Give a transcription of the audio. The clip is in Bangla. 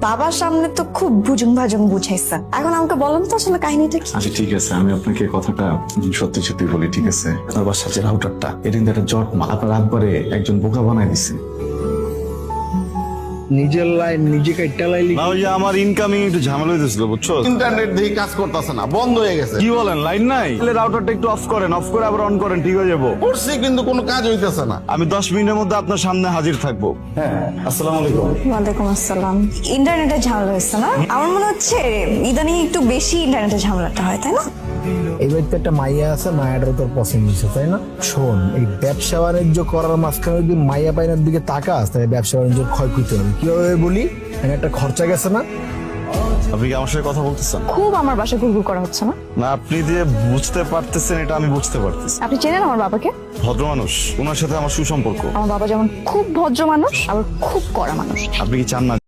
বাবার সামনে তো খুব ভুজুং ভাজুং বুঝাইছেন, এখন আমাকে বলেন তো আসলে কাহিনীটা কি? আচ্ছা ঠিক আছে, আমি আপনাকে কথাটা সত্যি সত্যি বলি, ঠিক আছে? আপনার বাসার যে রাউটারটা, এটা কিন্তু একটা জট মাল, আপনার একবারে একজন বোকা বানায় দিছে। নিজের লাইন নিজে কাইটা লাইলি। না, ওই যে আমার ইনকামিং একটু ঝামেলা হইতেছিল, বুঝছো? ইন্টারনেট দিয়ে কাজ করতেছে না, বন্ধ হয়ে গেছে। কি বলেন, লাইন নাই? তাহলে রাউটারটা একটু অফ করেন, অফ করে আবার অন করেন, ঠিক হয়ে যাবো। করছি কিন্তু কোনো কাজ হইতেছে না। আমি 10 মিনিটের মধ্যে আপনার সামনে হাজির থাকবো। হ্যাঁ, আসসালামু আলাইকুম। ওয়ালাইকুম আসসালাম। ইন্টারনেটের ঝামেলা হয়েছে না? আমার মনে হচ্ছে ইদানিং একটু বেশি ইন্টারনেটের ঝামেলাটা হয়, তাই না? এই বাড়িতে একটা মাইয়া আছে, মায়াটাও তোর পছন্দ হয়েছে, তাই না? শোন, এই ব্যবসা বাণিজ্য করার মাঝখানে যদি মাইয়া পাইনার দিকে তাকাস, তাহলে ব্যবসা বাণিজ্য ক্ষয়ক্ষতি হবে। কিভাবে বলি, এখানে একটা খরচা গেছে না? আপনি কি আমার সাথে কথা বলতেছেন? খুব আমার বাসায় ঘুরঘুর করা হচ্ছে না? না, আপনি যে বুঝতে পারতেছেন এটা আমি বুঝতে পারতেছি। আপনি চেনেন আমার বাবাকে? ভদ্র মানুষ, ওনার সাথে আমার সুসম্পর্ক। আমার বাবা যেমন খুব ভদ্র মানুষ, আবার খুব কড়া মানুষ। আপনি কি চান না